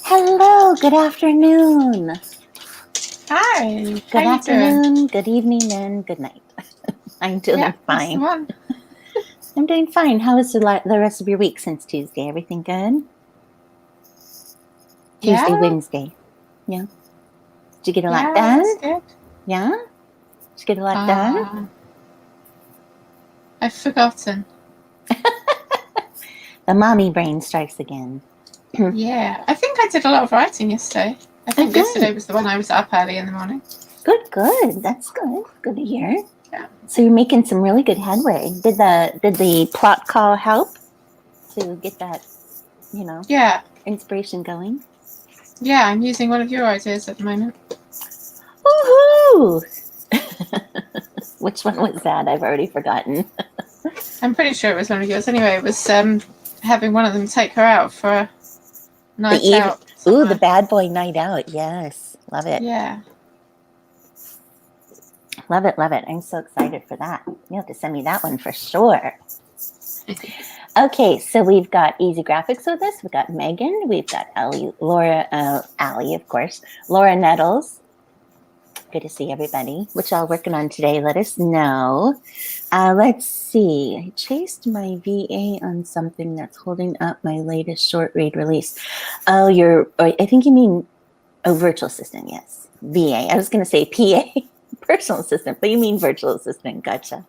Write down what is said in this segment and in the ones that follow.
Hello, good afternoon. Hi. Good afternoon, good evening, and good night. I'm doing fine. That's the one. I'm doing fine. How is the rest of your week since Tuesday? Everything good? Yeah. Tuesday, Wednesday. Yeah. Did you get a lot Yeah, done? that's good. Yeah? Did you get a lot done? I've forgotten. The mommy brain strikes again. Yeah. I think I did a lot of writing yesterday. I think yesterday was the one I was up early in the morning. Good. That's good. Good to hear. Yeah. So you're making some really good headway. Did the plot call help to get that, inspiration going? Yeah, I'm using one of your ideas at the moment. Woohoo! Which one was that? I've already forgotten. I'm pretty sure it was one of yours. Anyway, it was having one of them take her out for a night out. Ooh, the bad boy night out. Yes. Love it. Yeah. Love it. I'm so excited for that. You have to send me that one for sure. Okay, so we've got Easy Graphics with us. We've got Megan. We've got Allie, of course. Laura Nettles. Good to see everybody. What y'all working on today? Let us know. Let's see. I chased my VA on something that's holding up my latest short read release. Oh, I think you mean virtual assistant. Yes. VA. I was going to say PA, personal assistant, but you mean virtual assistant. Gotcha.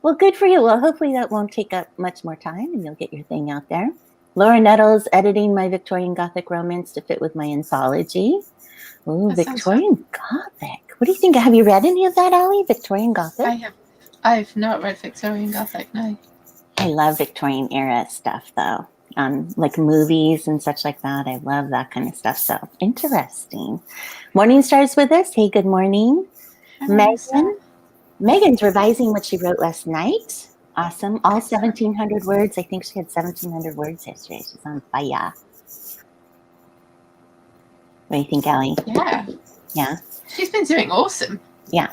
Well, good for you. Well, hopefully that won't take up much more time and you'll get your thing out there. Laura Nettles editing my Victorian Gothic romance to fit with my anthology. Ooh, Victorian Gothic. What do you think? Have you read any of that, Allie? Victorian Gothic? I've not read Victorian Gothic, no. I love Victorian era stuff, though. Like movies and such like that. I love that kind of stuff. So interesting. Morning Star's with us. Hey, good morning. Megan's revising what she wrote last night. Awesome. All 1,700 words. I think she had 1,700 words yesterday. She's on fire. What do you think, Allie? Yeah. She's been doing awesome. Yeah.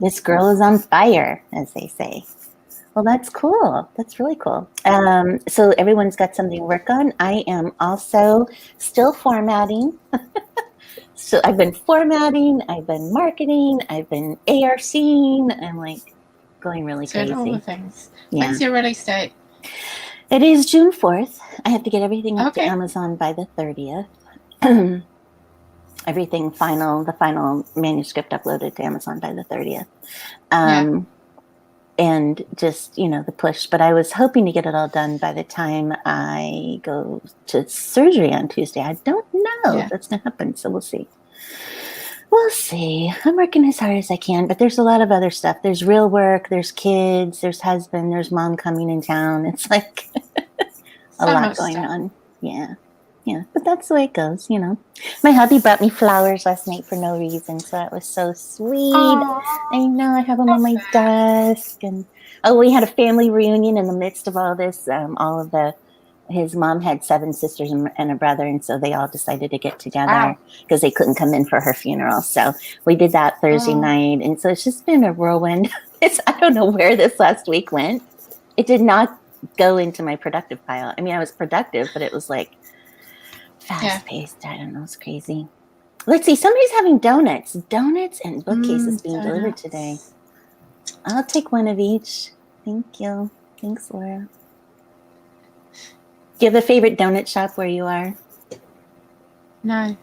This girl is on fire, as they say. Well, that's cool. That's really cool. So everyone's got something to work on. I am also still formatting. So I've been formatting, I've been marketing, I've been ARCing. I'm like going really crazy. All the things. Yeah. When's your release date? It is June 4th. I have to get everything up to Amazon by the 30th. Everything the final manuscript uploaded to Amazon by the 30th. And just, the push. But I was hoping to get it all done by the time I go to surgery on Tuesday. I don't know if that's going to happen, so we'll see. We'll see. I'm working as hard as I can, but there's a lot of other stuff. There's real work, there's kids, there's husband, there's mom coming in town. It's like a lot going on. Yeah, but that's the way it goes, My hubby brought me flowers last night for no reason, so that was so sweet. Aww. I know, I have them on my desk. And we had a family reunion in the midst of all this. His mom had 7 sisters and a brother, and so they all decided to get together because they couldn't come in for her funeral. So we did that Thursday night, and so it's just been a whirlwind. I don't know where this last week went. It did not go into my productive pile. I mean, I was productive, but it was like fast-paced. I don't know. It's crazy. Let's see. Somebody's having donuts and bookcases being delivered today. I'll take one of each. Thank you. Thanks, Laura. Do you have a favorite donut shop where you are? No.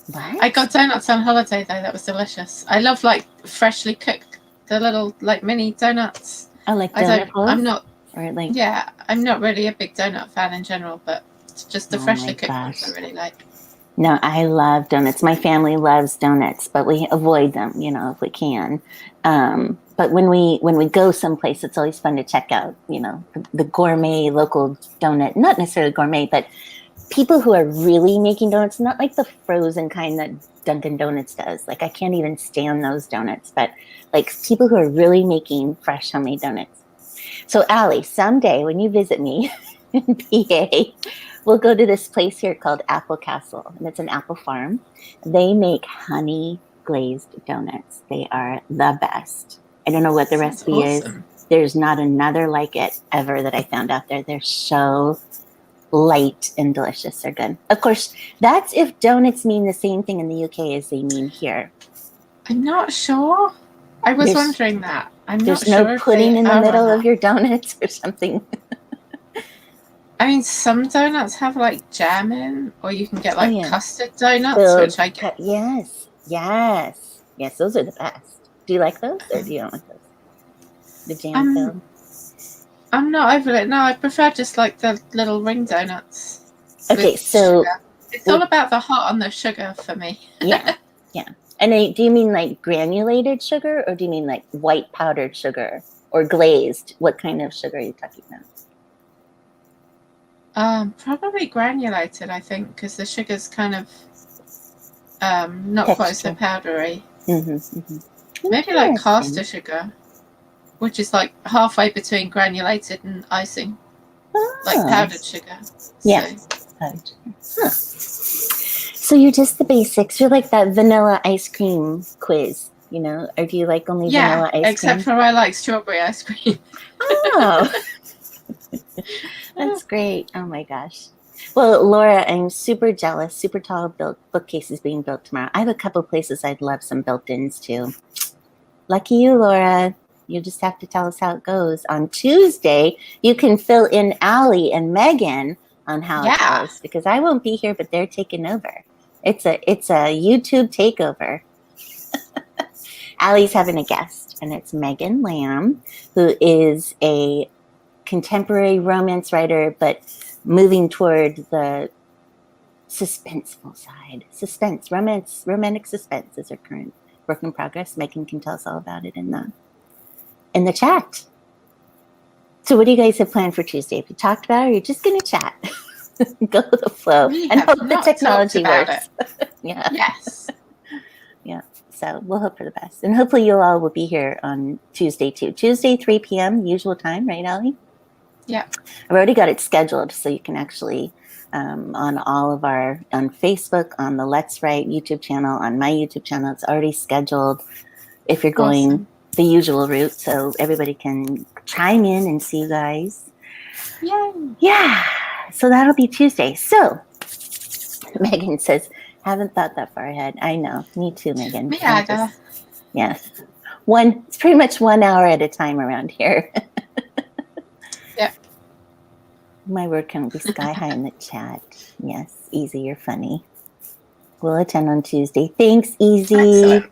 What? I got donuts on holiday, though. That was delicious. I love, freshly cooked, the little, mini donuts. Oh, like donut holes? I'm not... Or like... Yeah, I'm not really a big donut fan in general, but just the freshly cooked ones I really like. No, I love donuts. My family loves donuts, but we avoid them, if we can. but when we go someplace, it's always fun to check out, the gourmet local donut, not necessarily gourmet, but people who are really making donuts, not like the frozen kind that Dunkin' Donuts does. Like I can't even stand those donuts, but like people who are really making fresh homemade donuts. So Allie, someday when you visit me in PA, we'll go to this place here called Apple Castle, and it's an apple farm. They make honey glazed donuts. They are the best. I don't know what the recipe is. There's not another like it ever that I found out there. They're so light and delicious. They're good. Of course, that's if donuts mean the same thing in the UK as they mean here. I'm not sure. I was wondering that. There's no pudding in the middle of your donuts or something. I mean, some donuts have like jam in, or you can get like custard donuts, which I get. Yes, those are the best. Do you like those, or do you not like those? The jam filled? I'm not over it. No, I prefer just like the little ring donuts. Okay, so sugar. It's all about the hot and the sugar for me. Yeah. And do you mean like granulated sugar, or do you mean like white powdered sugar or glazed? What kind of sugar are you talking about? Probably granulated, I think, because the sugar's kind of not quite so powdery. Maybe like caster sugar, which is like halfway between granulated and icing, like powdered sugar. Yeah. Powdered sugar. So you're just the basics. You're like that vanilla ice cream quiz, or do you like only vanilla ice cream? Yeah, except for I like strawberry ice cream. Oh, that's great. Oh my gosh. Well, Laura, I'm super jealous. Super tall bookcases being built tomorrow. I have a couple places I'd love some built-ins too. Lucky you, Laura. You just have to tell us how it goes. On Tuesday, you can fill in Allie and Megan on how it goes, because I won't be here, but they're taking over. It's a YouTube takeover. Allie's having a guest, and it's Megan Lamb, who is a contemporary romance writer, but moving toward the suspenseful side. Romantic suspense is her current work in progress. Megan can tell us all about it in the chat. So what do you guys have planned for Tuesday? Have you talked about it, or you're just going to chat? Go with the flow and hope the technology works. Yeah. Yes. Yeah. So we'll hope for the best. And hopefully you all will be here on Tuesday too. Tuesday, 3 p.m. usual time, right, Allie? Yeah. I've already got it scheduled, so you can actually on all of on Facebook, on the Let's Write YouTube channel, on my YouTube channel, it's already scheduled if you're going the usual route, so everybody can chime in and see you guys. Yay. Yeah. So that'll be Tuesday. So Megan says, haven't thought that far ahead. I know. Me too, Megan. Me either. Yes. It's pretty much 1 hour at a time around here. Yeah. My word can be sky high in the chat. Yes. Easy, you're funny. We'll attend on Tuesday. Thanks, Easy.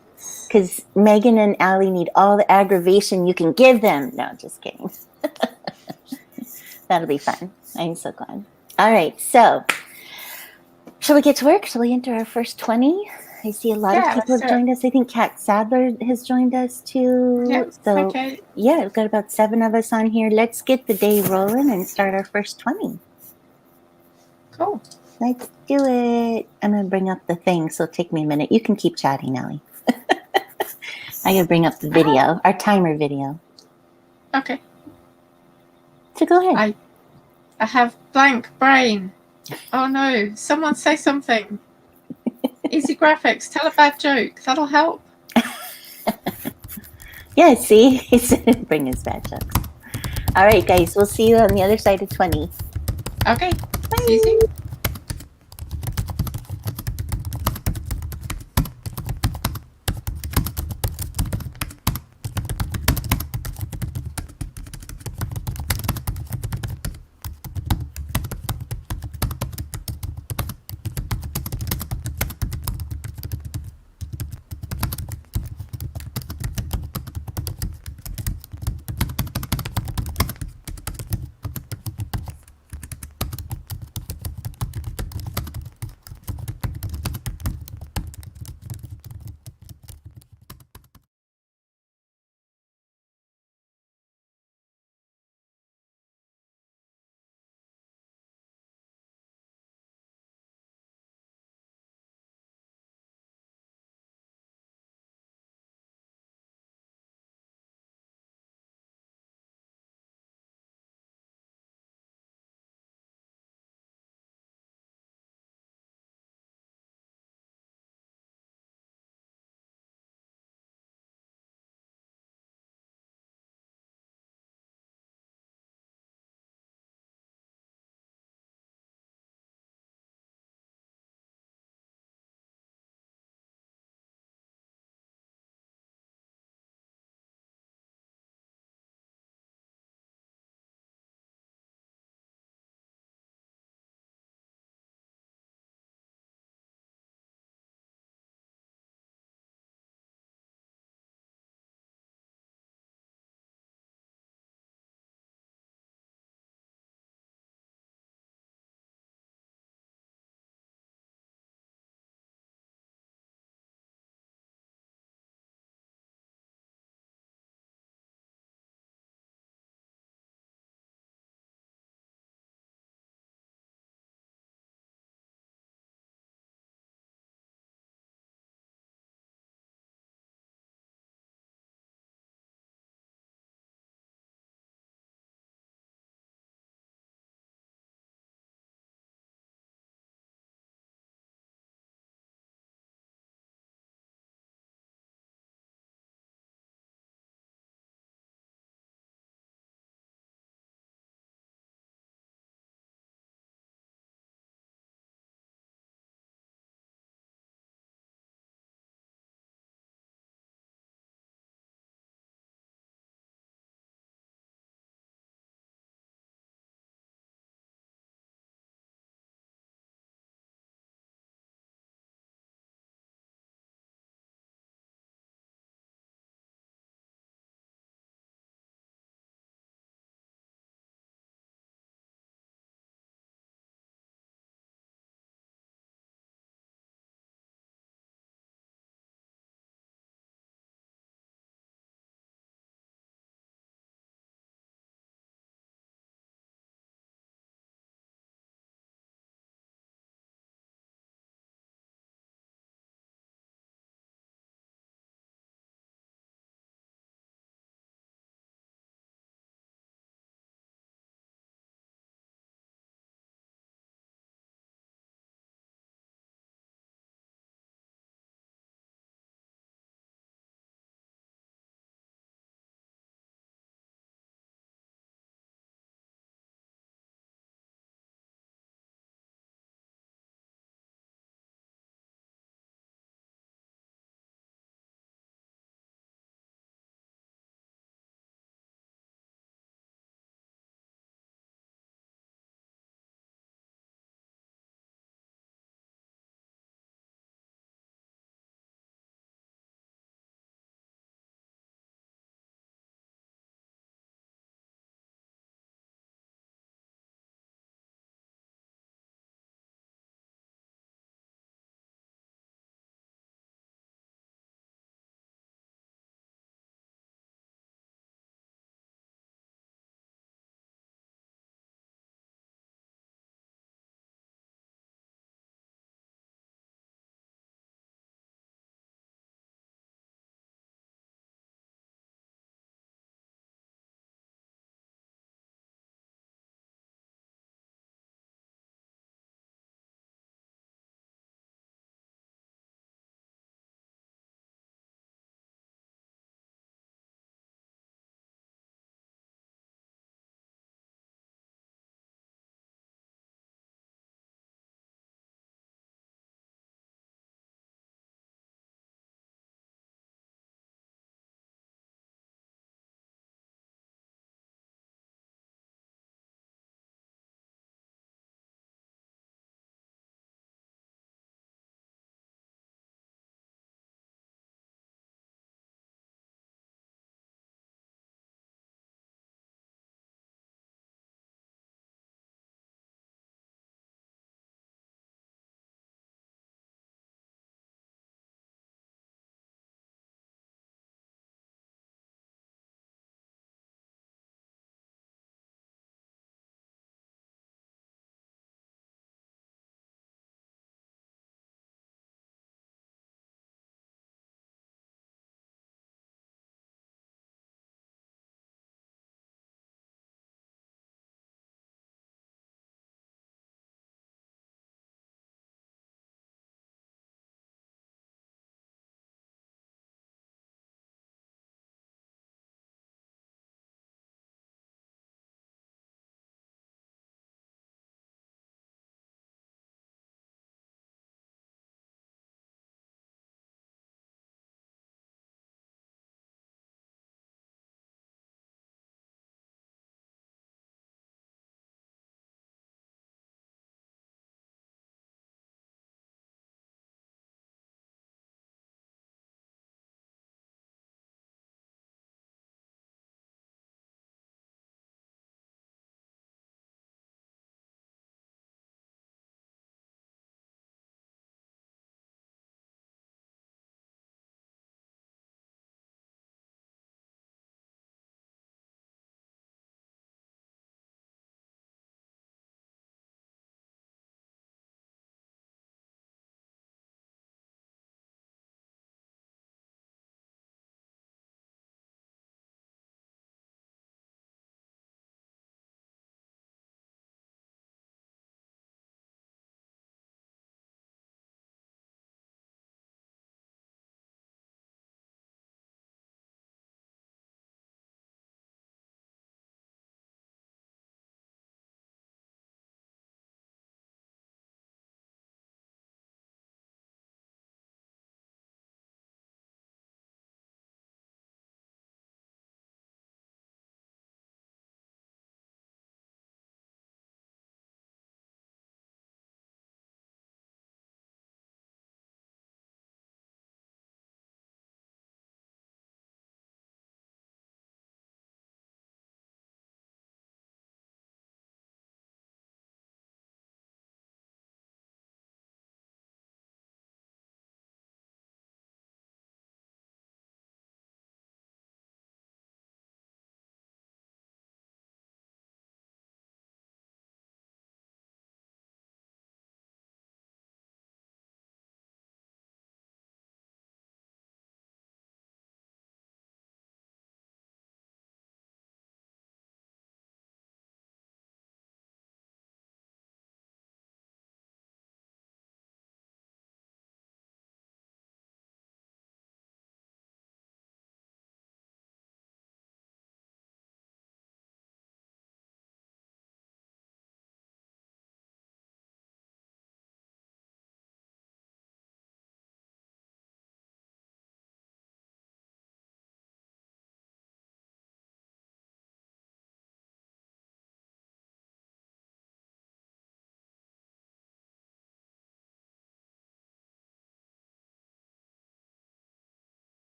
Because Megan and Allie need all the aggravation you can give them. No, just kidding. That'll be fun. I'm so glad. All right, so shall we get to work? Shall we enter our first 20? I see a lot of people have joined us. I think Kat Sadler has joined us too. Yeah, so okay. Yeah, we've got about 7 of us on here. Let's get the day rolling and start our first 20. Cool. Let's do it. I'm going to bring up the thing, so it'll take me a minute. You can keep chatting, Allie. I got to bring up the video, our timer video. Okay. So go ahead. I have blank brain. Oh no, someone say something. Easy graphics, tell a bad joke. That'll help. Yeah, see? He said bring his bad jokes. All right, guys, we'll see you on the other side of 20. Okay. Bye. See you soon.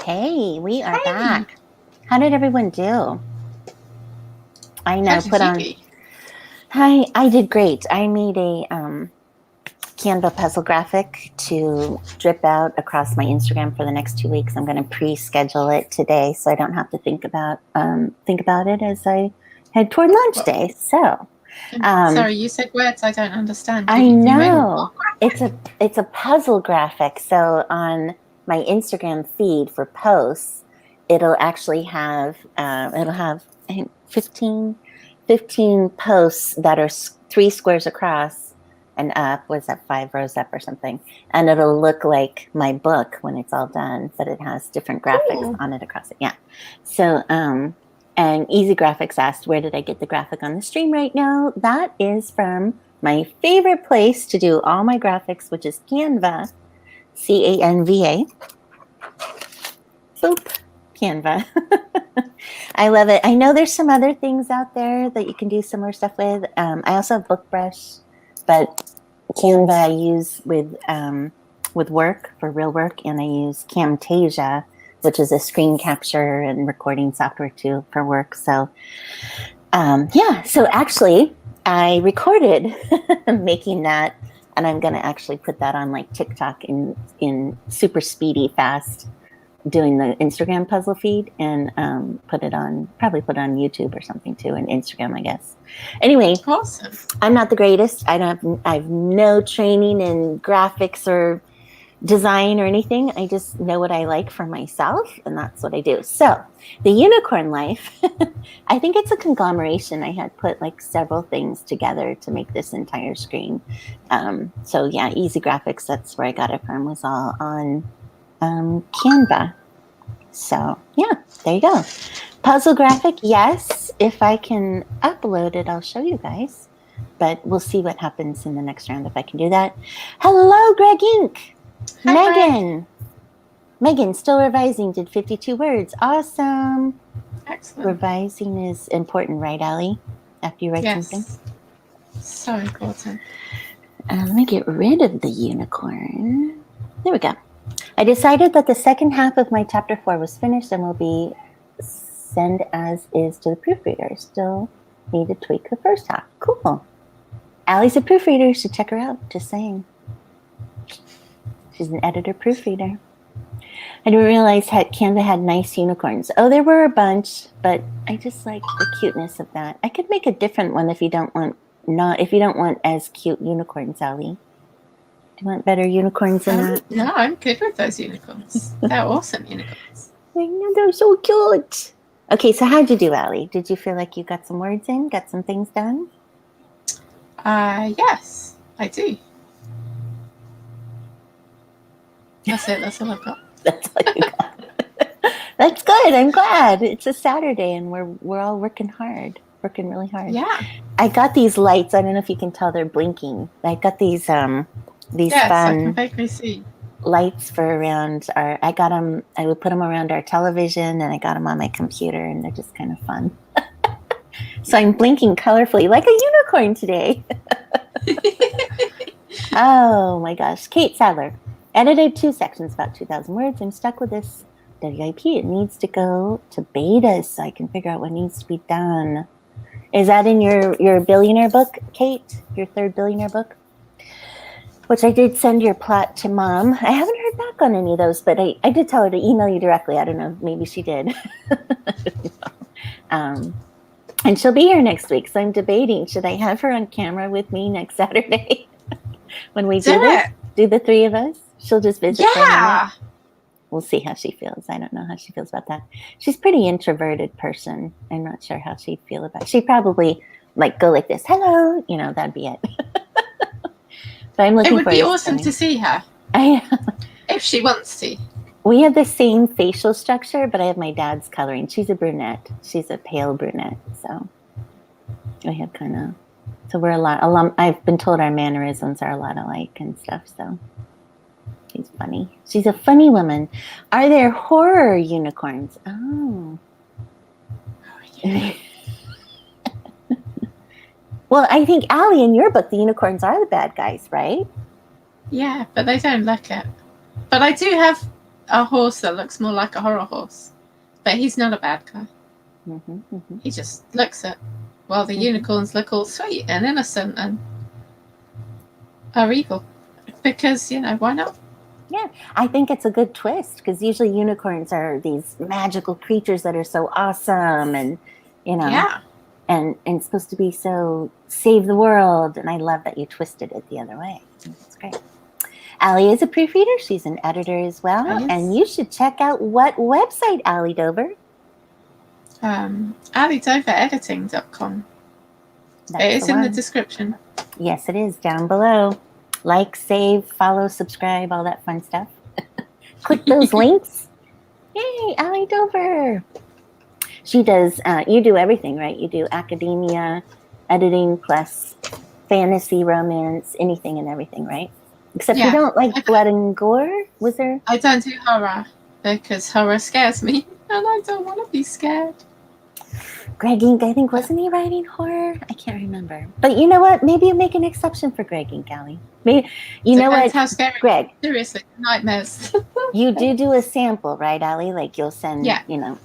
Okay, we are back. How did everyone do? I know. I did great. I made a Canva puzzle graphic to drip out across my Instagram for the next 2 weeks. I'm going to pre-schedule it today, so I don't have to think about it as I head toward launch day. So, sorry, you said words I don't understand. I know it's a puzzle graphic. So on my Instagram feed for posts, it'll actually have I think 15 posts that are 3 squares across and up. Was that 5 rows up or something? And it'll look like my book when it's all done, but it has different graphics on it across it. Yeah. So and Easy Graphics asked, where did I get the graphic on the stream right now? That is from my favorite place to do all my graphics, which is Canva, Canva. Boop, Canva. I love it. I know there's some other things out there that you can do similar stuff with. I also have BookBrush, but Canva I use with work, for real work, and I use Camtasia, which is a screen capture and recording software too for work. So so actually I recorded making that, and I'm going to actually put that on like TikTok in super speedy fast, doing the Instagram puzzle feed, and probably put it on YouTube or something too, and Instagram, I guess. Anyway, awesome. I'm not the greatest. I have no training in graphics or design or anything. I just know what I like for myself, and that's what I do. So the unicorn life, I think it's a conglomeration. I had put like several things together to make this entire screen. So yeah, Easy Graphics, that's where I got it from, was all on Canva. So yeah, there you go. Puzzle graphic, yes. If I can upload it, I'll show you guys. But we'll see what happens in the next round if I can do that. Hello, Greg Inc. Megan. Megan, still revising, did 52 words. Awesome. Excellent. Revising is important, right, Allie? After you write something? So important. Let me get rid of the unicorn. There we go. I decided that the second half of my chapter 4 was finished and will be send as is to the proofreader. Still need to tweak the first half. Cool. Allie's a proofreader. You should check her out. Just saying. She's an editor proofreader. I didn't realize Canva had nice unicorns. Oh, there were a bunch, but I just like the cuteness of that. I could make a different one if you don't want as cute unicorns, Allie. Do you want better unicorns than that? No, I'm good with those unicorns. They're awesome unicorns. I know, they're so cute. Okay, so how'd you do, Allie? Did you feel like you got some words in, got some things done? Yes, I do. That's it. That's all I've got. That's all you got. That's good. I'm glad. It's a Saturday and we're all working really hard. Yeah. I got these lights. I don't know if you can tell, they're blinking. I got these fun I can vaguely see lights for around our. I got them. I would put them around our television, and I got them on my computer, and they're just kind of fun. So I'm blinking colorfully like a unicorn today. Oh my gosh, Kate Sadler. Edited 2 sections, about 2,000 words. I'm stuck with this WIP. It needs to go to beta so I can figure out what needs to be done. Is that in your billionaire book, Kate? Your 3rd billionaire book? Which I did send your plot to Mom. I haven't heard back on any of those, but I did tell her to email you directly. I don't know. Maybe she did. And she'll be here next week, so I'm debating. Should I have her on camera with me next Saturday when we do this? Do the 3 of us? She'll just visit. Yeah. We'll see how she feels. I don't know how she feels about that. She's a pretty introverted person. I'm not sure how she'd feel about it. She'd probably like go like this. Hello. That'd be it. But I'm looking. It would be awesome to see her. If she wants to. We have the same facial structure, but I have my dad's coloring. She's a brunette. She's a pale brunette. So we have so we're a lot. I've been told our mannerisms are a lot alike and stuff. So she's funny. She's a funny woman. Are there horror unicorns? Oh. Yeah. Well, I think, Allie, in your book, the unicorns are the bad guys, right? Yeah, but they don't look it. But I do have a horse that looks more like a horror horse. But he's not a bad guy. He just looks it. While the unicorns look all sweet and innocent and are evil. Because, why not? Yeah, I think it's a good twist because usually unicorns are these magical creatures that are so awesome and, and supposed to be so save the world. And I love that you twisted it the other way. That's great. Allie is a proofreader. She's an editor as well. Nice. And you should check out what website, Allie Dover? AllieDoverEditing.com. It is in the description. Yes, it is down below. Like, save, follow, subscribe, all that fun stuff. Click those links. Yay, Allie Dover. She does, you do everything, right? You do academia, editing, plus fantasy, romance, anything and everything, right? Except you don't like blood and gore? Was there? I don't do horror because horror scares me and I don't want to be scared. Greg Ink, I think, wasn't he writing horror? I can't remember. But you know what? Maybe you make an exception for Greg Ink, Allie. Maybe, you know what, how scary. Greg? Seriously, nightmares. You do a sample, right, Allie? Like you'll send,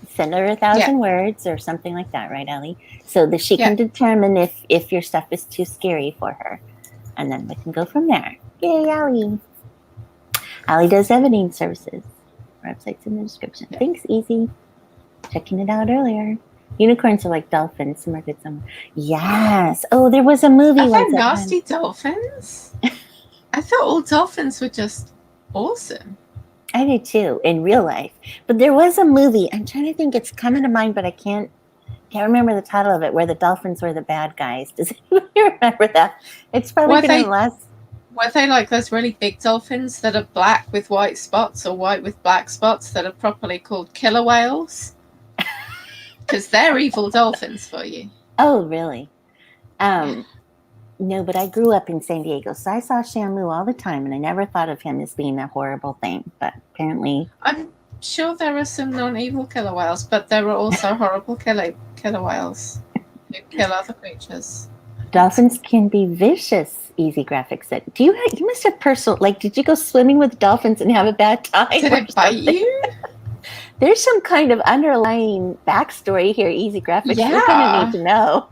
send her 1,000 words or something like that, right, Allie? So that she can determine if your stuff is too scary for her. And then we can go from there. Yay, Allie. Allie does editing services. Our website's in the description. Thanks, Easy. Checking it out earlier. Unicorns are like dolphins. Some are good, some. Yes. Oh, there was a movie. Are there nasty dolphins? I thought all dolphins were just awesome. I did too, in real life. But there was a movie. I'm trying to think. It's coming to mind, but I can't remember the title of it. Where the dolphins were the bad guys. Does anybody remember that? It's probably been the last. Were they like those really big dolphins that are black with white spots or white with black spots that are properly called killer whales? Because they're evil dolphins for you. Oh, really? No, but I grew up in San Diego, so I saw Shamu all the time, and I never thought of him as being a horrible thing. But apparently, I'm sure there are some non-evil killer whales, but there are also horrible killer whales who kill other creatures. Dolphins can be vicious. Easy Graphics said. You must have personal. Like, did you go swimming with dolphins and have a bad time? Did it bite you? There's some kind of underlying backstory here, Easy Graphics. Yeah. We're going to need to know.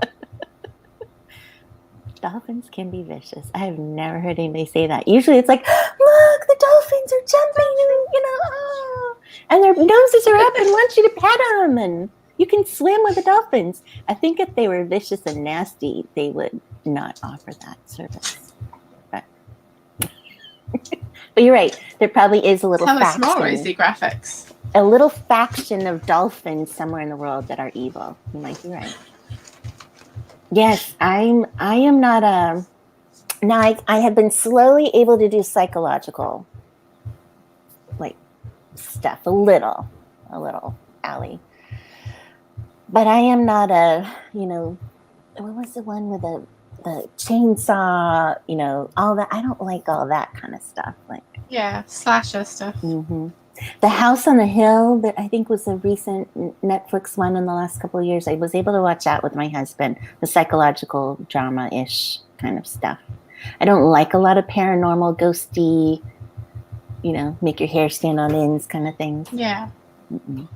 Dolphins can be vicious. I have never heard anybody say that. Usually it's like, look, the dolphins are jumping, and their noses are up and want you to pet them, and you can swim with the dolphins. I think if they were vicious and nasty, they would not offer that service. But you're right. There probably is a little faction. Tell us more, Easy Graphics. A little faction of dolphins somewhere in the world that are evil. You might be right. Yes, I am not a. Now I have been slowly able to do psychological, like, stuff a little, Allie. But I am not a. What was the one with the chainsaw? All that. I don't like all that kind of stuff. Like slasher stuff. Mm-hmm. The House on the Hill, that I think was a recent Netflix one in the last couple of years. I was able to watch that with my husband, the psychological drama-ish kind of stuff. I don't like a lot of paranormal, ghosty, make your hair stand on ends kind of things. Yeah. Mm-mm.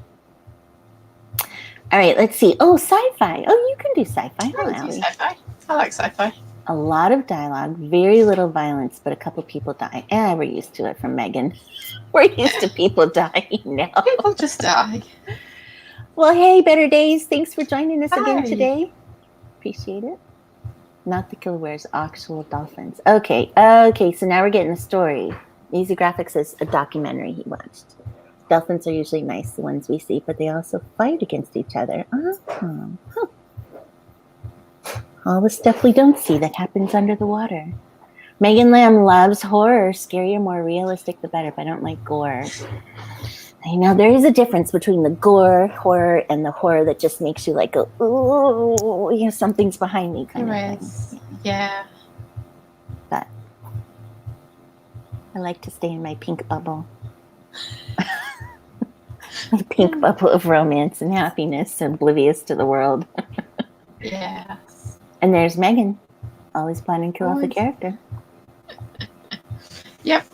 All right, let's see. Oh, sci-fi. Oh, you can do sci-fi. I can do sci-fi. I like sci-fi. A lot of dialogue, very little violence, but a couple people die. We're used to it from Megan. We're used to people dying now. People just die. Well, hey, Better Days. Thanks for joining us again today. Appreciate it. Not the killer whales, actual dolphins. Okay, so now we're getting a story. Easy Graphics is a documentary he watched. Dolphins are usually nice, the ones we see, but they also fight against each other. All the stuff we don't see that happens under the water. Megan Lamb loves horror. Scarier, more realistic, the better, but I don't like gore. I know there is a difference between the gore horror and the horror that just makes you like go, ooh, something's behind me kind of thing. Yeah. But I like to stay in my pink bubble. My pink bubble of romance and happiness, oblivious to the world. Yeah. And there's Megan, always planning to kill off the character. Yep.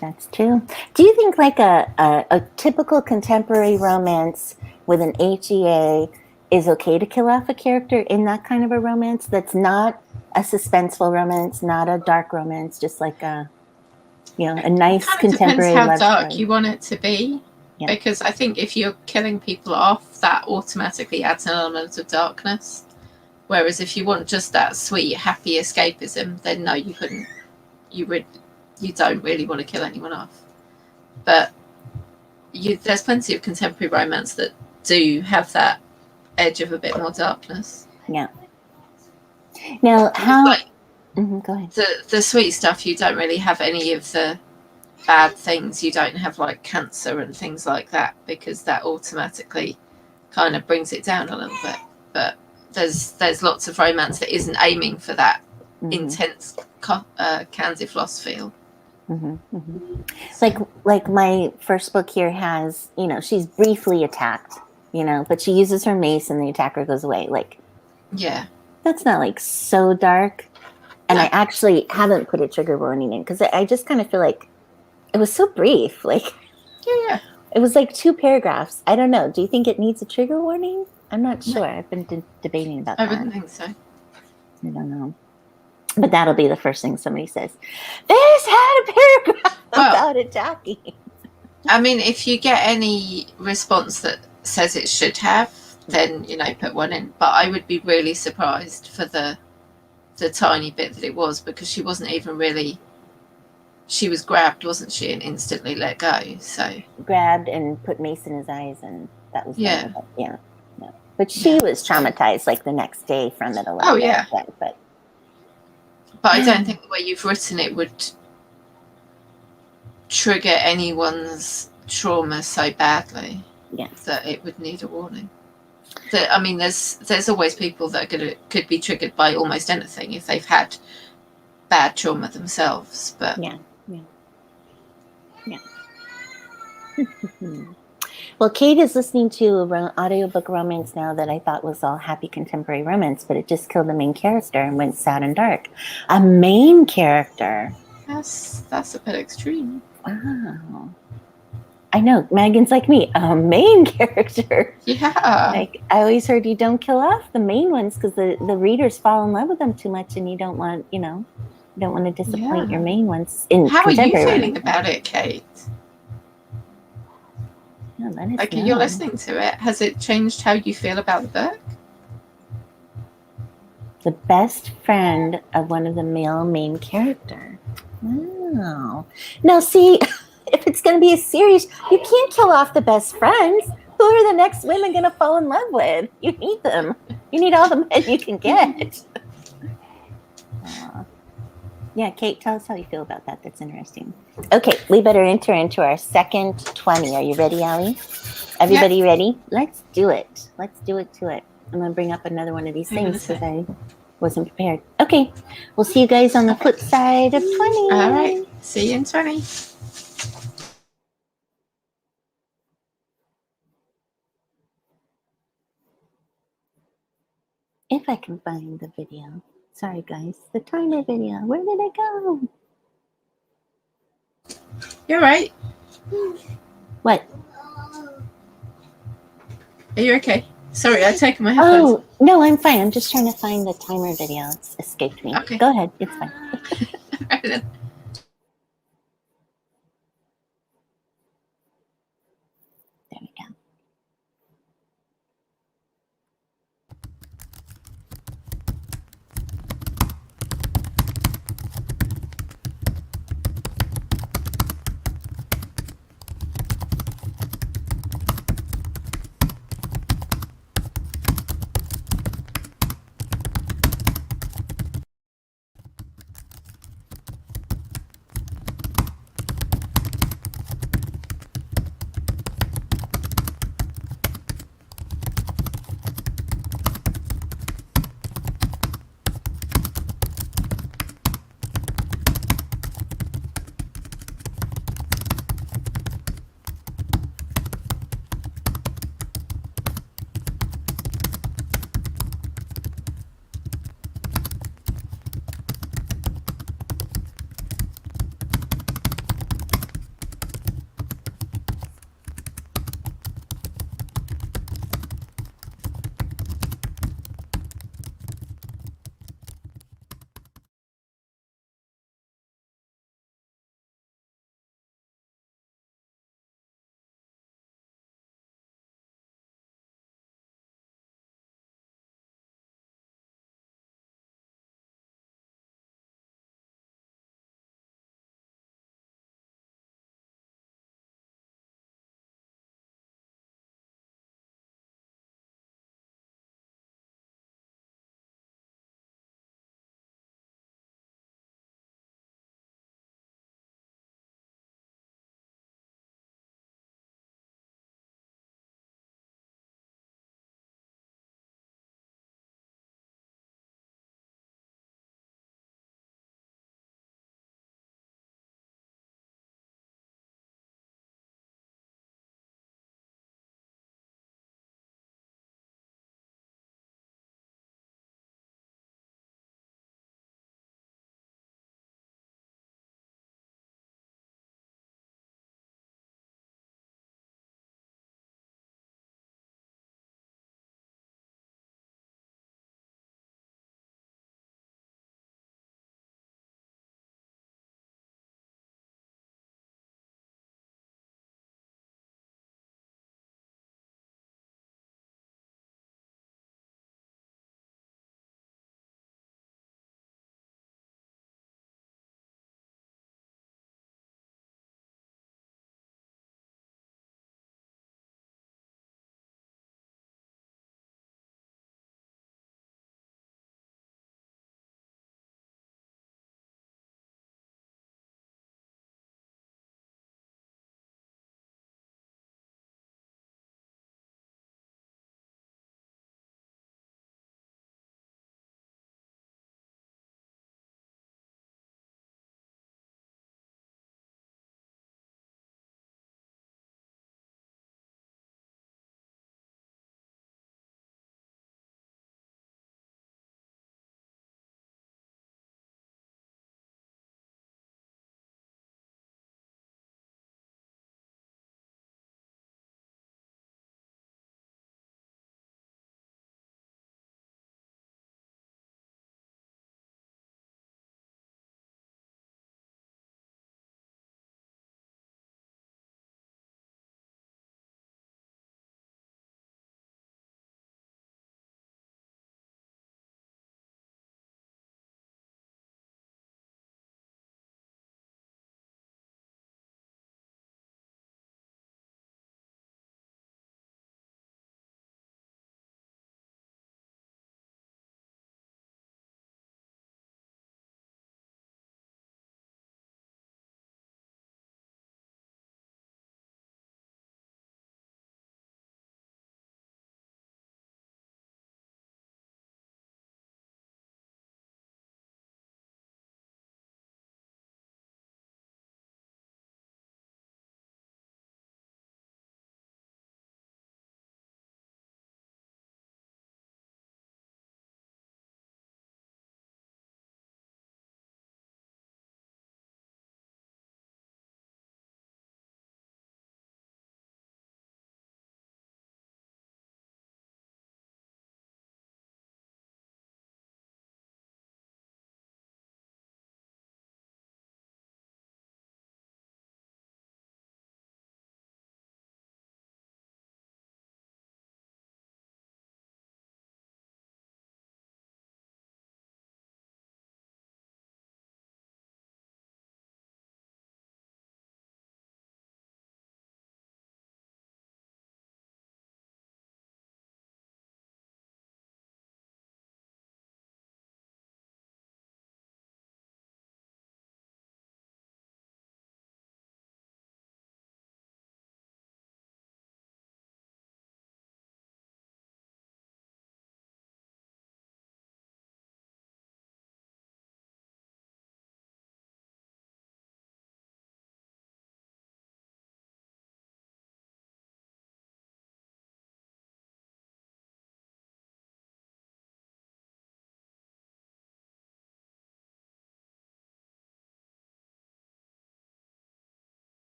That's true. Do you think like a typical contemporary romance with an HEA is okay to kill off a character in that kind of a romance that's not a suspenseful romance, not a dark romance, just like a a nice contemporary love story? Depends how dark you want it to be. Yeah. Because I think if you're killing people off, that automatically adds an element of darkness. Whereas if you want just that sweet, happy escapism, then no, you couldn't. You don't really want to kill anyone off. But there's plenty of contemporary romance that do have that edge of a bit more darkness. Yeah. Now, how? Go ahead. The sweet stuff, you don't really have any of the bad things. You don't have like cancer and things like that, because that automatically kind of brings it down a little bit. But there's lots of romance that isn't aiming for that intense Candyfloss feel. Like my first book here has, she's briefly attacked, but she uses her mace and the attacker goes away. Like, yeah, that's not like so dark. And I actually haven't put a trigger warning in because I just kind of feel like it was so brief. Like, yeah, it was like 2 paragraphs. I don't know. Do you think it needs a trigger warning? I'm not sure. I've been debating about that. I wouldn't think so. I don't know. But that'll be the first thing somebody says. This had a paragraph about attacking. I mean, if you get any response that says it should have, then, put one in. But I would be really surprised for the tiny bit that it was, because she wasn't even really... She was grabbed, wasn't she, and instantly let go. So grabbed and put mace in his eyes, and that was yeah. But she was traumatized like the next day from it a little bit. Yeah. But I don't think the way you've written it would trigger anyone's trauma so badly that it would need a warning. I mean, there's always people that could be triggered by almost anything if they've had bad trauma themselves. But yeah. Well, Kate is listening to an audiobook romance now that I thought was all happy contemporary romance, but it just killed the main character and went sad and dark. A main character. That's a bit extreme. Wow. I know. Megan's like me. A main character. Yeah. Like, I always heard you don't kill off the main ones because the readers fall in love with them too much, and you don't want, don't want to disappoint your main ones. How are you feeling about it, Kate? Like, you're listening to it. Has it changed how you feel about the book? The best friend of one of the male main character. Wow. Now, see, if it's going to be a series, you can't kill off the best friends. Who are the next women going to fall in love with? You need them. You need all the men you can get. Yeah, Kate, tell us how you feel about that. That's interesting. Okay, we better enter into our second 20. Are you ready, Allie? Everybody ready? Let's do it. Let's do it to it. I'm going to bring up another one of these things because I wasn't prepared. Okay, we'll see you guys on the flip side of 20. All right, see you in 20. If I can find the video. Sorry, guys. The timer video. Where did it go? You're right. What? Are you okay? Sorry, I've taken my headphones. Oh, no, I'm fine. I'm just trying to find the timer video. It's escaped me. Okay. Go ahead. It's fine. Right then. There we go.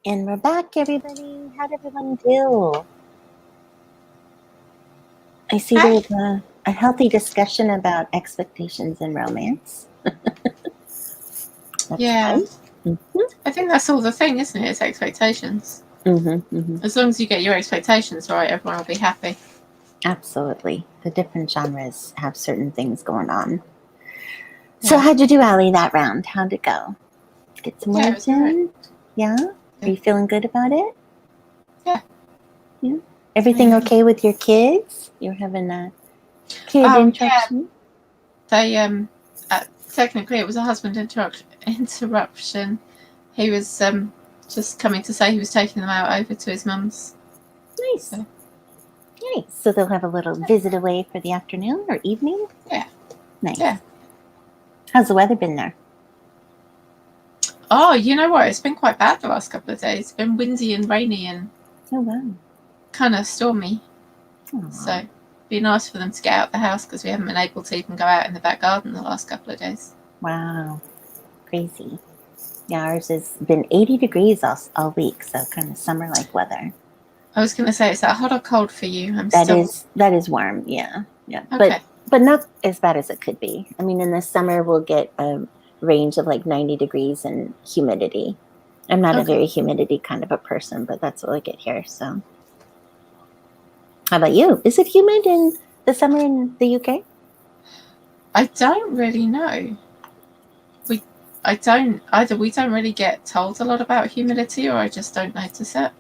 And we're back, everybody. How'd everyone do? I see there's a healthy discussion about expectations in romance. Yeah. Mm-hmm. I think that's all the thing, isn't it? It's expectations. Mm-hmm, mm-hmm. As long as you get your expectations right, everyone will be happy. Absolutely. The different genres have certain things going on. Yeah. So how'd you do, Allie, that round? How'd it go? Get some words in? Right. Yeah? Are you feeling good about it? Yeah. Yeah. Everything okay with your kids? You're having a kid interruption? Yeah. They technically it was a husband interruption. He was just coming to say he was taking them out over to his mum's. Nice. So. Nice. So they'll have a little visit away for the afternoon or evening? Yeah. Nice. Yeah. How's the weather been there? Oh, you know what? It's been quite bad the last couple of days. It's been windy and rainy and kind of stormy. Aww. So it'd be nice for them to get out of the house because we haven't been able to even go out in the back garden the last couple of days. Wow. Crazy. Yeah, ours has been 80 degrees all week, so kind of summer-like weather. I was going to say, is that hot or cold for you? That is warm, yeah. Okay. But not as bad as it could be. I mean, in the summer, we'll get a range of like 90 degrees and humidity. I'm not a very humidity kind of a person, but that's what I get here, so. How about you? Is it humid in the summer in the UK? I don't really know. We don't really get told a lot about humidity, or I just don't notice it.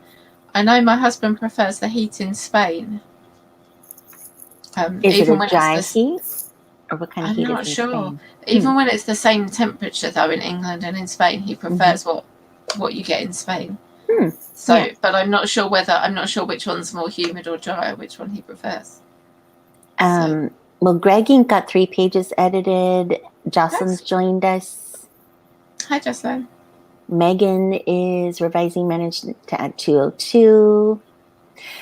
I know my husband prefers the heat in Spain. Is it a dry heat? Or what kind of heat is in Spain? I'm not sure. Even when it's the same temperature, though, in England and in Spain, he prefers what you get in Spain. So, but I'm not sure which one's more humid or dry, or which one he prefers. Well, Greg got 3 pages edited. Jocelyn's joined us. Hi, Jocelyn. Megan is revising, managed to add 202.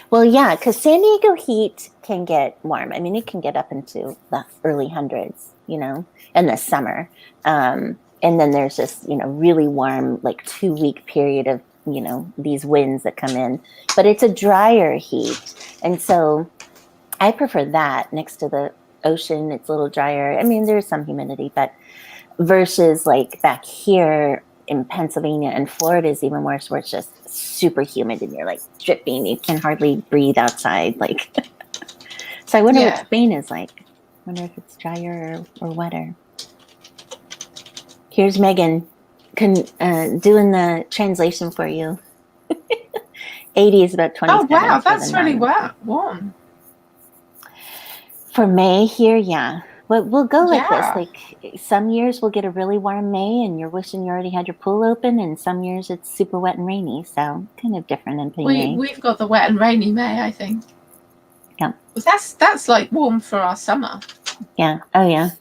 Well, yeah, because San Diego heat can get warm. I mean, it can get up into the early hundreds, in the summer. And then there's this, really warm, like 2-week period of, these winds that come in. But it's a drier heat. And so I prefer that next to the ocean. It's a little drier. I mean, there's some humidity, but versus like back here in Pennsylvania and Florida is even worse, where it's just super humid and you're like dripping. You can hardly breathe outside. Like, so I wonder what Spain is like. I wonder if it's drier or wetter. Here's Megan doing the translation for you. 80 is about 27. Oh, wow. That's really warm. For May here, yeah. We'll go like this. Like some years we'll get a really warm May and you're wishing you already had your pool open, and some years it's super wet and rainy. So kind of different in PA. We've got the wet and rainy May, I think. Yeah. Well, that's like warm for our summer. Yeah. Oh yeah.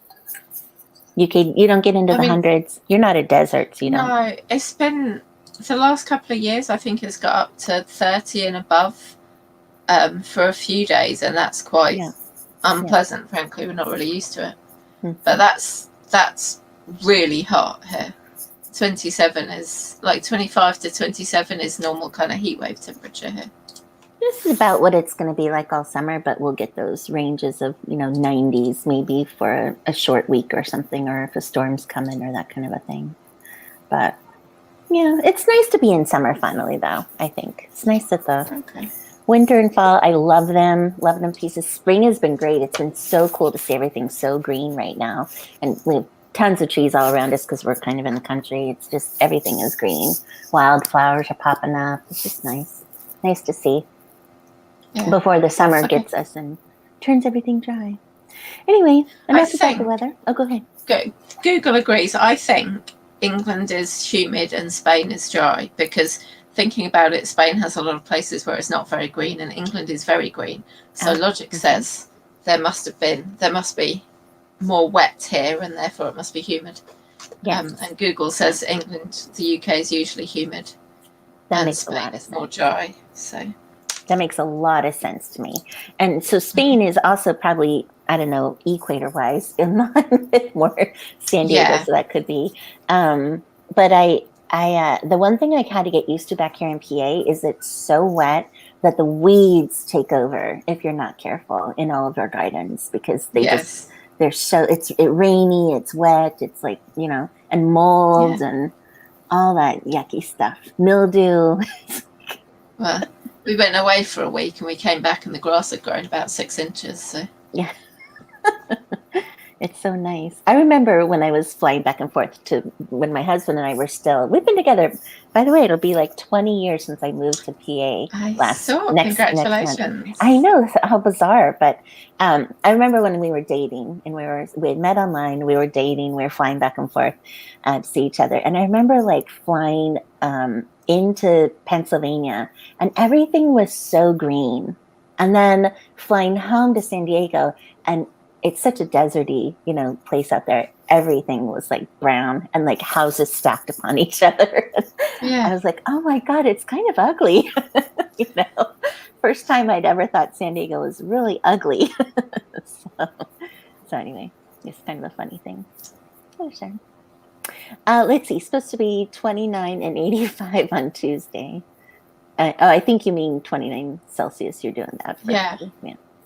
You don't get into the hundreds. You're not a desert, so you don't. No, it's been the last couple of years. I think it's got up to 30 and above for a few days, and that's quite unpleasant. Frankly, we're not really used to it. But that's really hot here. 27 is like 25 to 27 is normal kind of heat wave temperature here. This is about what it's going to be like all summer, but we'll get those ranges of 90s maybe for a short week or something, or if a storm's coming or that kind of a thing. But yeah, it's nice to be in summer finally, though. I think it's nice that the winter and fall, I love them pieces. Spring has been great. It's been so cool to see everything so green right now, and we have tons of trees all around us because we're kind of in the country. It's just everything is green. Wildflowers are popping up. It's just nice to see. Yeah. Before the summer gets us and turns everything dry. Anyway, enough about the weather. Oh, go ahead. Google agrees. I think England is humid and Spain is dry, because thinking about it, Spain has a lot of places where it's not very green, and England is very green. So logic says there must be more wet here, and therefore it must be humid. Yes. And Google says the UK is usually humid. That makes a lot of sense. More dry. So that makes a lot of sense to me. And so Spain is also probably, I don't know, equator-wise in line with more San Diego, so that could be. But I The one thing I had to get used to back here in PA is it's so wet that the weeds take over if you're not careful in all of our gardens, because they're so, it's rainy, it's wet, it's like, and mold and all that yucky stuff, mildew. Well, we went away for a week and we came back and the grass had grown about 6 inches. So yeah. It's so nice. I remember when I was flying back and forth to when my husband and I were still, we've been together. By the way, it'll be like 20 years since I moved to PA next congratulations. month. I know, how bizarre. But I remember when we were dating and we had met online, we were dating, we were flying back and forth to see each other. And I remember like flying into Pennsylvania and everything was so green. And then flying home to San Diego, and it's such a deserty, place out there. Everything was like brown and like houses stacked upon each other. Yeah. I was like, oh my God, it's kind of ugly. First time I'd ever thought San Diego was really ugly. So anyway, it's kind of a funny thing. Oh, sure. Let's see, supposed to be 29 and 85 on Tuesday. I think you mean 29 Celsius. You're doing that. Yeah.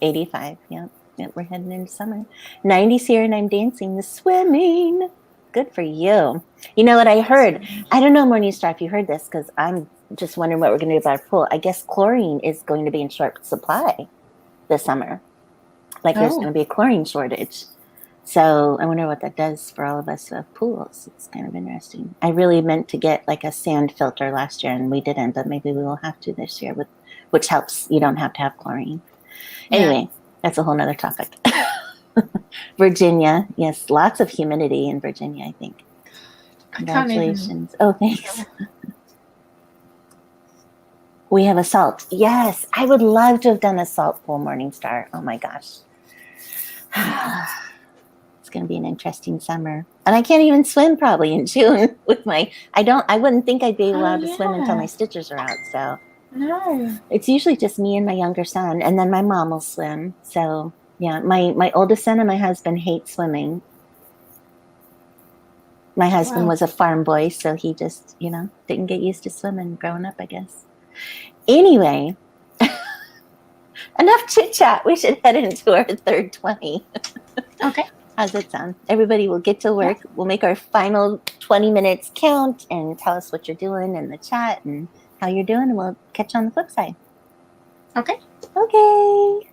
85. Yeah. Yeah, we're heading into summer. 90's here and I'm dancing the swimming. Good for you. You know what I heard? I don't know, Morningstar, if you heard this, because I'm just wondering what we're going to do about our pool. I guess chlorine is going to be in short supply this summer. Like there's going to be a chlorine shortage. So I wonder what that does for all of us who have pools. It's kind of interesting. I really meant to get like a sand filter last year and we didn't, but maybe we will have to this year, which helps. You don't have to have chlorine. Anyway. That's a whole nother topic. Virginia. Yes, lots of humidity in Virginia, I think. Congratulations. Oh, thanks. We have a salt. Yes, I would love to have done a salt pool, Morningstar. Oh my gosh. It's going to be an interesting summer. And I can't even swim probably in June with I wouldn't think I'd be allowed to swim until my stitches are out, so. No. It's usually just me and my younger son, and then my mom will swim. So, yeah, my oldest son and my husband hate swimming. My husband was a farm boy, so he just, didn't get used to swimming growing up, I guess. Anyway, enough chit-chat. We should head into our third 20. Okay. How's it sound? Everybody will get to work. Yeah. We'll make our final 20 minutes count and tell us what you're doing in the chat and how you're doing, and we'll catch you on the flip side. Okay. Okay.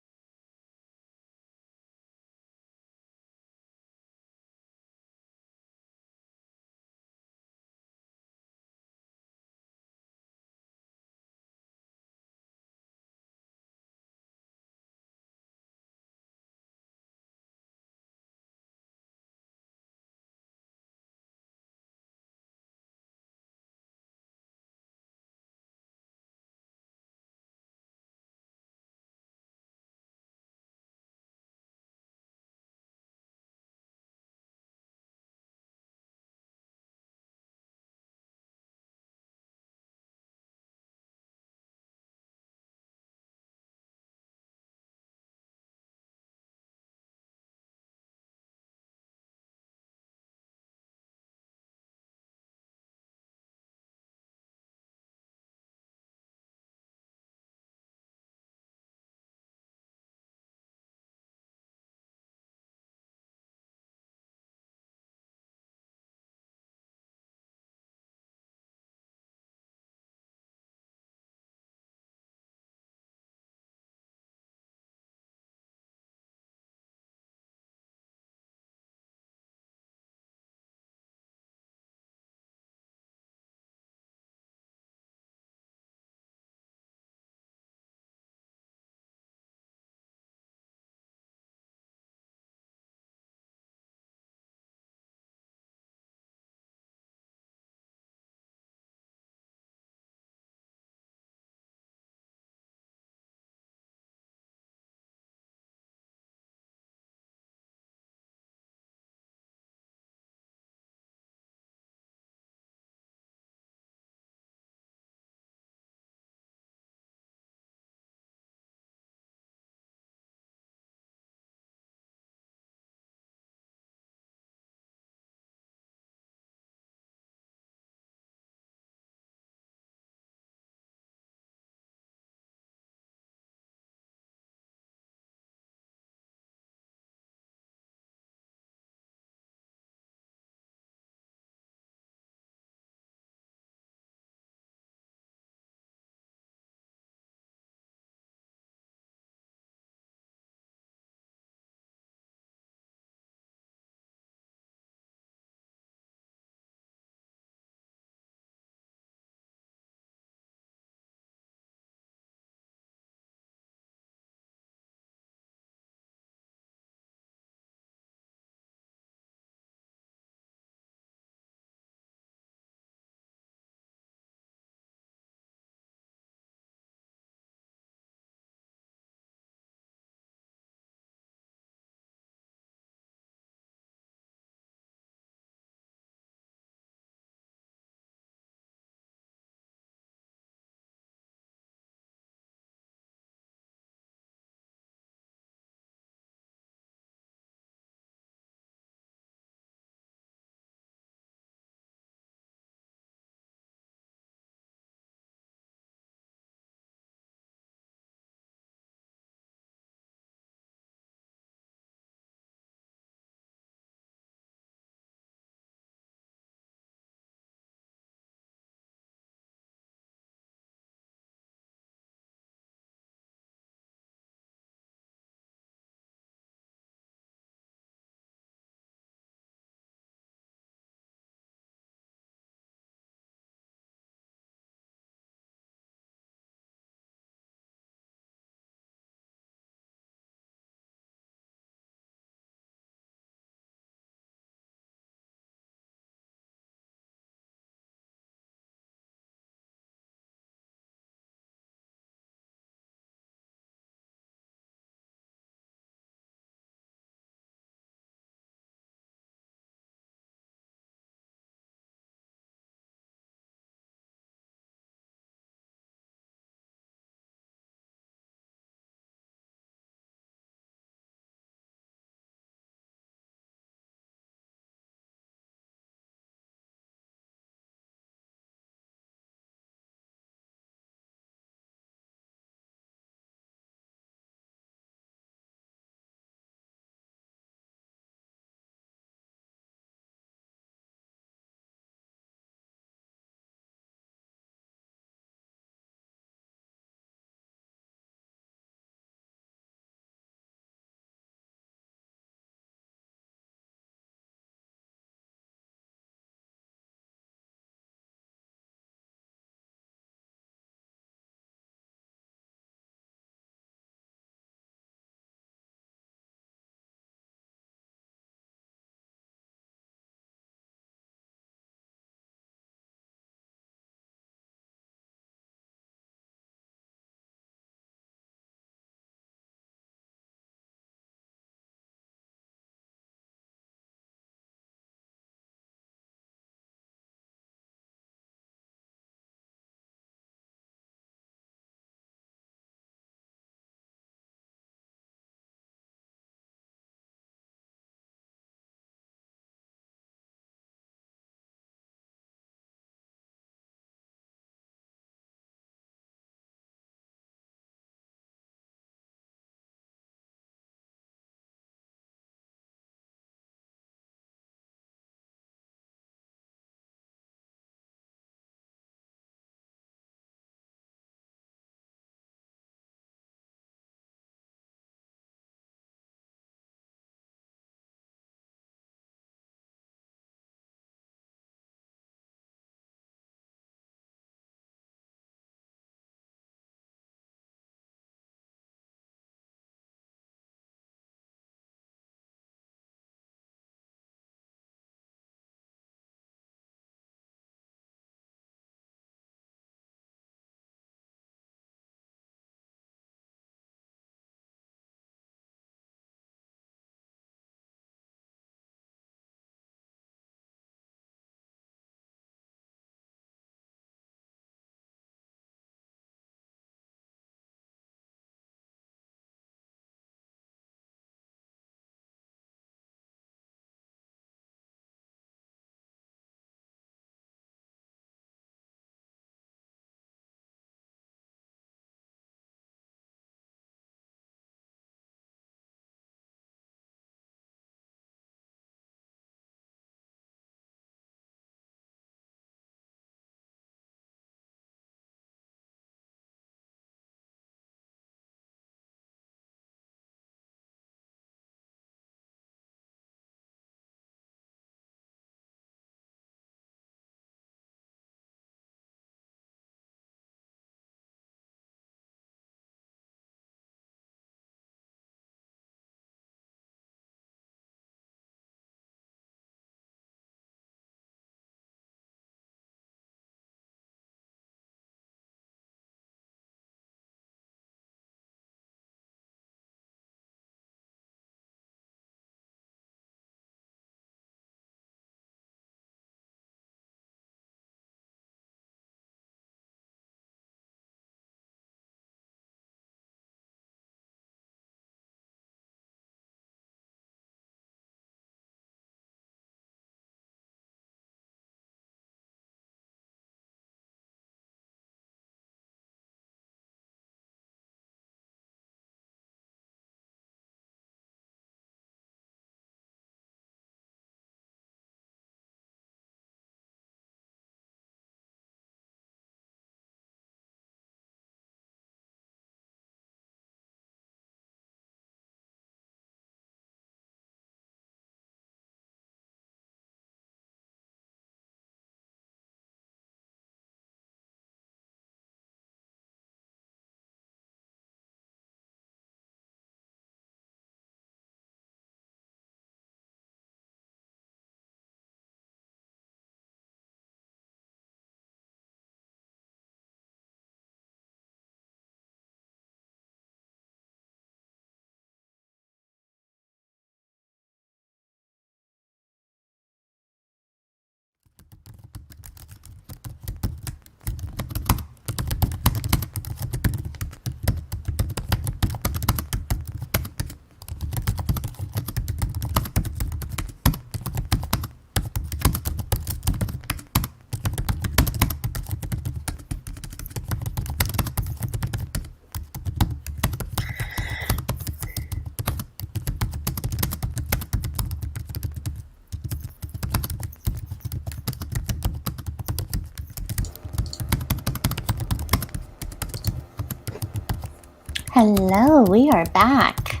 Hello, we are back.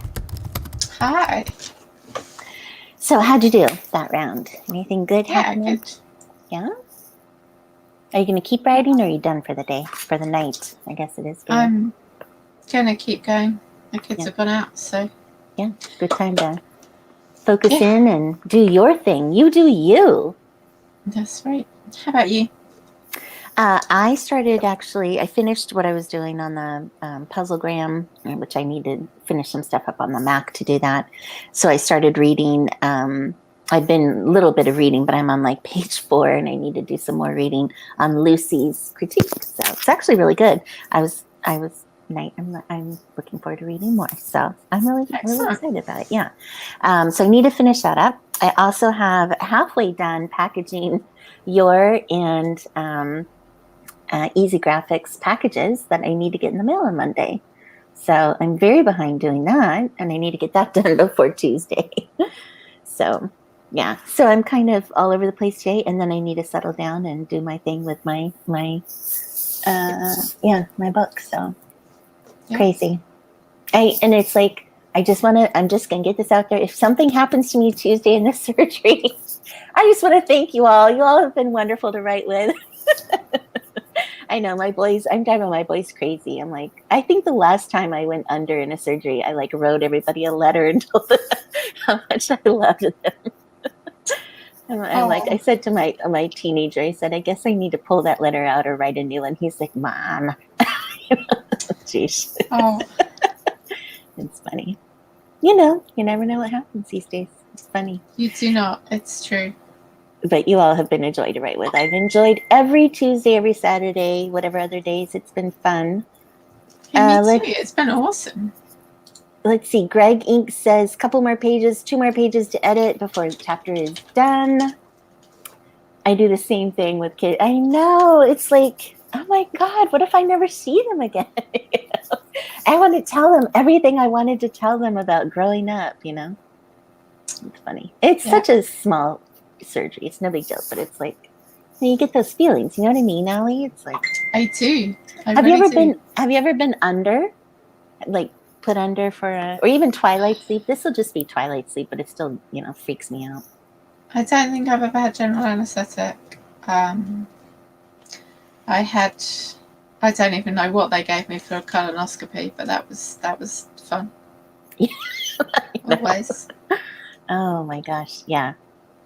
Hi. So how'd you do that round? Anything good happening? Good. Yeah? Are you going to keep writing or are you done for the day? For the night, I guess it is. I'm going to keep going. The kids have gone out, so. Yeah, good time to focus in and do your thing. You do you. That's right. How about you? I finished what I was doing on the Puzzlegram, which I need to finish some stuff up on the Mac to do that. So I started reading. I've been a little bit of reading, but I'm on like page 4 and I need to do some more reading on Lucy's critique. So it's actually really good. I'm looking forward to reading more. So I'm really excited about it. Yeah. So I need to finish that up. I also have halfway done packaging your and Easy Graphics packages that I need to get in the mail on Monday. So I'm very behind doing that, and I need to get that done before Tuesday. So yeah, so I'm kind of all over the place today, and then I need to settle down and do my thing with my book. So crazy. And it's like I'm just gonna get this out there. If something happens to me Tuesday in the surgery, I just want to thank you all. You all have been wonderful to write with. I know I'm driving my boys crazy. I'm like, I think the last time I went under in a surgery, I like wrote everybody a letter and told them how much I loved them. I said to my teenager, I said, I guess I need to pull that letter out or write a new one. He's like, Mom. Jeez. Oh. It's funny. You never know what happens these days. It's funny. You do not. It's true. But you all have been a joy to write with. I've enjoyed every Tuesday, every Saturday, whatever other days. It's been fun. Me too. It's been awesome. Let's see. Greg Inc. says 2 more pages to edit before the chapter is done. I do the same thing with kids. I know. It's like, oh my God, what if I never see them again? I want to tell them everything I wanted to tell them about growing up, It's funny. It's such a small surgery. It's no big deal, but it's like you get those feelings. You know what I mean, Allie? It's like I do. Have you ever been under, like put under or even twilight sleep? This will just be twilight sleep, but it still freaks me out. I don't think I've ever had general anesthetic. I don't even know what they gave me for a colonoscopy, but that was fun. Always. Oh my gosh, yeah.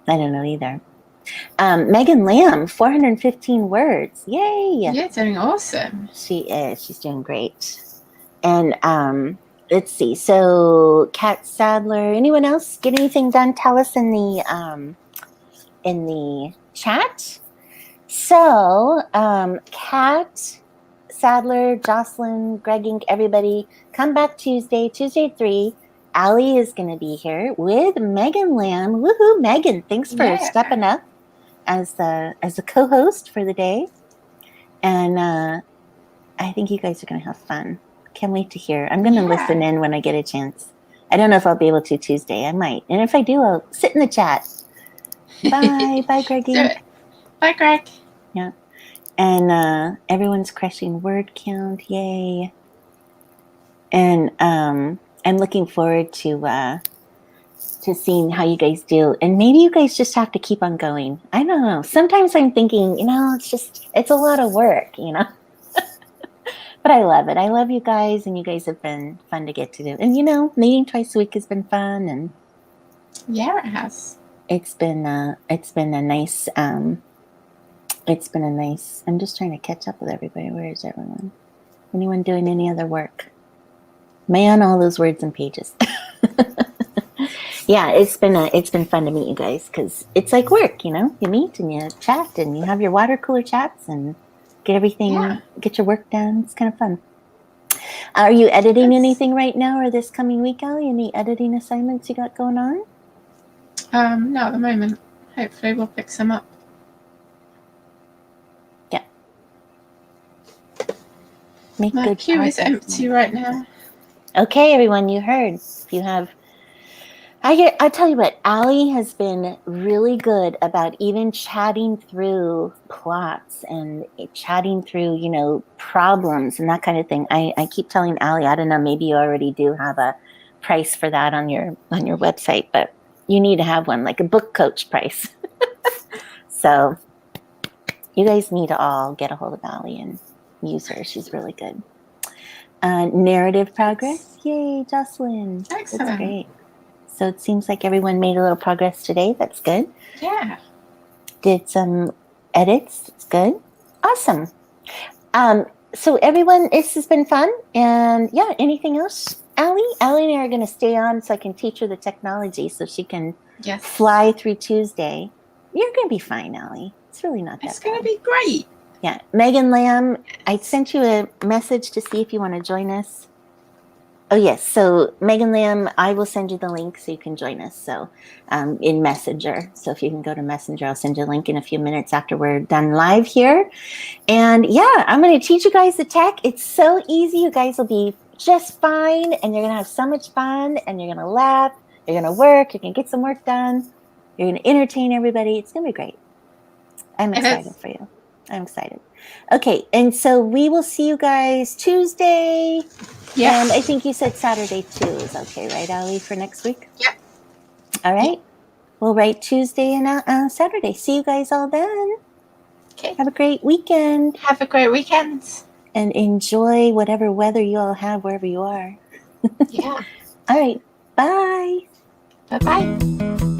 I don't know either. Megan Lamb, 415 words. Yay! You're doing awesome. She is. She's doing great. And let's see. So, Kat Sadler. Anyone else get anything done? Tell us in the chat. So, Kat Sadler, Jocelyn, Greg Inc., everybody, come back Tuesday at 3. Allie is going to be here with Megan Lamb. Woohoo, Megan! Thanks for stepping up as the co-host for the day. And I think you guys are going to have fun. Can't wait to hear. I'm going to listen in when I get a chance. I don't know if I'll be able to Tuesday. I might. And if I do, I'll sit in the chat. Bye. Bye, Greg. Bye, Greg. Yeah. And everyone's crushing word count. Yay. And I'm looking forward to seeing how you guys do. And maybe you guys just have to keep on going. I don't know. Sometimes I'm thinking, it's a lot of work, But I love it. I love you guys, and you guys have been fun to get to do. And meeting twice a week has been fun, and yeah, it has. It's been a nice. I'm just trying to catch up with everybody. Where is everyone? Anyone doing any other work? Man, all those words and pages. Yeah, it's been fun to meet you guys because it's like work, You meet and you chat and you have your water cooler chats and get your work done. It's kind of fun. Are you editing anything right now or this coming week, Allie? Any editing assignments you got going on? Not at the moment. Hopefully we'll pick some up. Yeah. My queue is empty right now. Okay, everyone, you heard. If you have I tell you what, Allie has been really good about even chatting through plots and chatting through, problems and that kind of thing. I keep telling Allie, I don't know, maybe you already do have a price for that on your website, but you need to have one, like a book coach price. So you guys need to all get a hold of Allie and use her. She's really good. Narrative progress. Yay, Jocelyn. Excellent. That's great. So it seems like everyone made a little progress today. That's good. Yeah. Did some edits. That's good. Awesome. So everyone, this has been fun. And yeah, anything else? Allie and I are going to stay on so I can teach her the technology so she can fly through Tuesday. You're going to be fine, Allie. It's really not that bad. It's going to be great. Yeah. Megan Lamb, I sent you a message to see if you want to join us. Oh, yes. So Megan Lamb, I will send you the link so you can join us. So in Messenger. So if you can go to Messenger, I'll send you a link in a few minutes after we're done live here. And yeah, I'm going to teach you guys the tech. It's so easy. You guys will be just fine. And you're going to have so much fun. And you're going to laugh. You're going to work. You're going to get some work done. You're going to entertain everybody. It's going to be great. I'm excited for you. I'm excited. Okay, and so we will see you guys Tuesday. Yeah. And I think you said Saturday too is okay, right, Allie, for next week? Yep. All right. We'll write Tuesday and Saturday. See you guys all then. Okay. Have a great weekend. Have a great weekend. And enjoy whatever weather you all have wherever you are. Yeah. All right. Bye. Bye-bye.